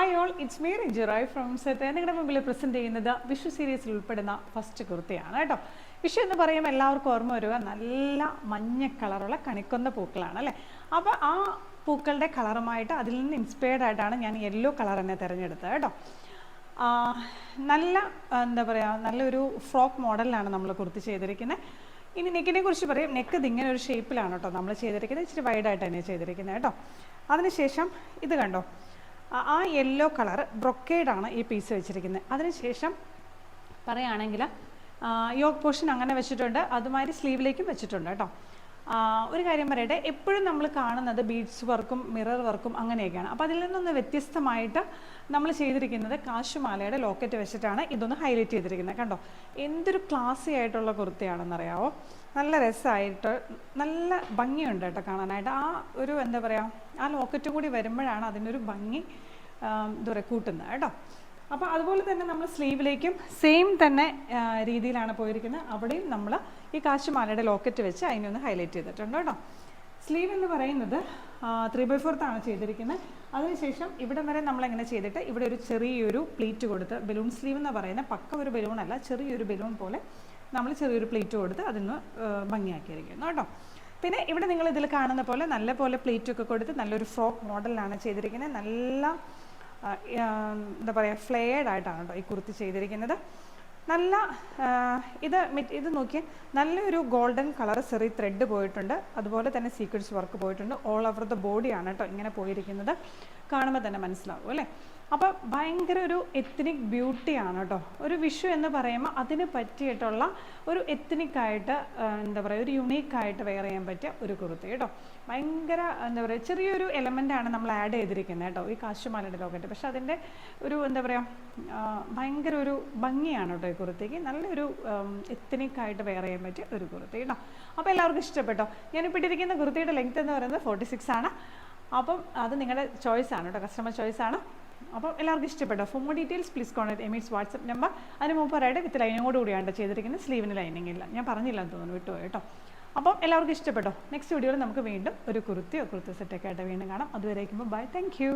Hi all, it's me Rijurai from set. നിങ്ങളുടെ മുമ്പിൽ present ചെയ്യുന്നത് വിഷു സീരീസിൽ ഉൾപ്പെടുന്ന ഫസ്റ്റ് കുർത്തിയാണ് കേട്ടോ. വിഷു എന്ന് പറയുമ്പോൾ എല്ലാവർക്കും ഓർമ്മ വരിക നല്ല മഞ്ഞ കളറുള്ള കണിക്കൊന്ന പൂക്കളാണ് അല്ലേ. അപ്പോൾ ആ പൂക്കളുടെ കളറുമായിട്ട് അതിൽ നിന്ന് ഇൻസ്പയർഡ് ആയിട്ടാണ് ഞാൻ യെല്ലോ കളർ തന്നെ തിരഞ്ഞെടുത്തത് കേട്ടോ. നല്ല എന്താ പറയുക, നല്ലൊരു ഫ്രോക്ക് മോഡലിലാണ് നമ്മൾ കുർത്തി ചെയ്തിരിക്കുന്നത്. ഇനി നെക്കിനെ കുറിച്ച് പറയും. നെക്ക് ഇതിങ്ങനെ ഒരു ഷേപ്പിലാണ് കേട്ടോ നമ്മൾ ചെയ്തിരിക്കുന്നത്. ഇച്ചിരി വൈഡായിട്ട് തന്നെ ചെയ്തിരിക്കുന്നത് കേട്ടോ. അതിനുശേഷം ഇത് കണ്ടോ, ആ യെല്ലോ കളർ ബ്രൊക്കേഡാണ് ഈ പീസ് വെച്ചിരിക്കുന്നത്. അതിനുശേഷം പറയുകയാണെങ്കിൽ യോക്ക് പോർഷൻ അങ്ങനെ വെച്ചിട്ടുണ്ട്, അതുമാതിരി സ്ലീവിലേക്കും വെച്ചിട്ടുണ്ട് കേട്ടോ. ഒരു കാര്യം പറയട്ടെ, എപ്പോഴും നമ്മൾ കാണുന്നത് ബീഡ്സ് വർക്കും മിറർ വർക്കും അങ്ങനെയൊക്കെയാണ്. അപ്പോൾ അതിൽ നിന്നൊന്ന് വ്യത്യസ്തമായിട്ട് നമ്മൾ ചെയ്തിരിക്കുന്നത് കാശുമാലയുടെ ലോക്കറ്റ് വെച്ചിട്ടാണ് ഇതൊന്ന് ഹൈലൈറ്റ് ചെയ്തിരിക്കുന്നത്. കണ്ടോ, എന്തൊരു ക്ലാസി ആയിട്ടുള്ള കുർത്തിയാണെന്നറിയാവോ. നല്ല രസമായിട്ട് നല്ല ഭംഗിയുണ്ട് കേട്ടോ കാണാനായിട്ട്. ആ ഒരു എന്താ പറയുക, ആ ലോക്കറ്റ് കൂടി വരുമ്പോഴാണ് അതിനൊരു ഭംഗി എന്താ പറയുക കൂട്ടുന്നത് കേട്ടോ. അപ്പോൾ അതുപോലെ തന്നെ നമ്മൾ സ്ലീവിലേക്കും സെയിം തന്നെ രീതിയിലാണ് പോയിരിക്കുന്നത്. അവിടെയും നമ്മൾ ഈ കാശുമാലയുടെ ലോക്കറ്റ് വെച്ച് അതിനൊന്ന് ഹൈലൈറ്റ് ചെയ്തിട്ടുണ്ട് കേട്ടോ. സ്ലീവ് എന്ന് പറയുന്നത് 3/4 ആണ് ചെയ്തിരിക്കുന്നത്. അതിനുശേഷം ഇവിടെ വരെ നമ്മളെങ്ങനെ ചെയ്തിട്ട് ഇവിടെ ഒരു ചെറിയൊരു പ്ലീറ്റ് കൊടുത്ത്, ബലൂൺ സ്ലീവ് എന്ന് പറയുന്നത് പക്ക ഒരു ബലൂണല്ല, ചെറിയൊരു ബലൂൺ പോലെ നമ്മൾ ചെറിയൊരു പ്ലീറ്റ് കൊടുത്ത് അതിന് ഭംഗിയാക്കിയിരിക്കുന്നു കേട്ടോ. പിന്നെ ഇവിടെ നിങ്ങൾ ഇതിൽ കാണുന്ന പോലെ നല്ല പോലെ പ്ലീറ്റൊക്കെ കൊടുത്ത് നല്ലൊരു ഫ്രോക്ക് മോഡലിലാണ് ചെയ്തിരിക്കുന്നത്. നല്ല എന്താ പറയുക, ഫ്ലെയർഡ് ആയിട്ടാണ് കേട്ടോ ഈ കുർത്തി ചെയ്തിരിക്കുന്നത്. നല്ല ഇത് നോക്കിയാൽ നല്ലൊരു ഗോൾഡൻ കളർ സെറി ത്രെഡ് പോയിട്ടുണ്ട്, അതുപോലെ തന്നെ സീക്വൻസ് വർക്ക് പോയിട്ടുണ്ട്. ഓൾ ഓവർ ദ ബോഡിയാണ് കേട്ടോ ഇങ്ങനെ പോയിരിക്കുന്നത്. കാണുമ്പോൾ തന്നെ മനസ്സിലാവും അല്ലേ. അപ്പോൾ ഭയങ്കര ഒരു എത്നിക് ബ്യൂട്ടിയാണ് കേട്ടോ. ഒരു വിഷു എന്ന് പറയുമ്പോൾ അതിന് പറ്റിയിട്ടുള്ള ഒരു എത്നിക്കായിട്ട് എന്താ പറയുക, ഒരു യുണീക്കായിട്ട് വെയർ ചെയ്യാൻ പറ്റിയ ഒരു കുർത്തി കേട്ടോ. ഭയങ്കര എന്താ പറയുക, ചെറിയൊരു എലമെൻ്റാണ് നമ്മൾ ആഡ് ചെയ്തിരിക്കുന്നത് കേട്ടോ ഈ കാശുമാലയുടെ ലോക്കറ്റ്. പക്ഷെ അതിൻ്റെ ഒരു എന്താ പറയുക, ഭയങ്കര ഒരു ഭംഗിയാണ് കേട്ടോ ഈ കുർത്തിക്ക്. നല്ലൊരു എത്നിക്കായിട്ട് വെയർ ചെയ്യാൻ പറ്റിയ ഒരു കുർത്തി കേട്ടോ. അപ്പോൾ എല്ലാവർക്കും ഇഷ്ടപ്പെട്ടോ. ഞാനിപ്പോൾ ഇട്ടിരിക്കുന്ന കുർത്തിയുടെ ലെങ്ത് എന്ന് പറയുന്നത് 46 ആണ്. അപ്പം അത് നിങ്ങളുടെ ചോയ്സാണ് കേട്ടോ, കസ്റ്റമർ ചോയ്സാണ്. അപ്പോൾ എല്ലാവർക്കും ഇഷ്ടപ്പെട്ടോ. For more details please contact എമീസ് WhatsApp number. അതിന് മുമ്പായിട്ട് വിത്ത് ലൈനിങ്ങോട് കൂടിയാണ് ചെയ്തിരിക്കുന്നത്. സ്ലീവിന് ലൈനിങ് ഇല്ല, ഞാൻ പറഞ്ഞില്ല എന്ന് തോന്നുന്നു, വിട്ടുപോയി കേട്ടോ. അപ്പം എല്ലാവർക്കും ഇഷ്ടപ്പെട്ടോ. നെക്സ്റ്റ് വീഡിയോയിൽ നമുക്ക് വീണ്ടും ഒരു കുർത്തി സെറ്റൊക്കെ ആയിട്ട് വീണ്ടും കാണാം. അതുവരേക്കും ബൈ, താങ്ക് യു.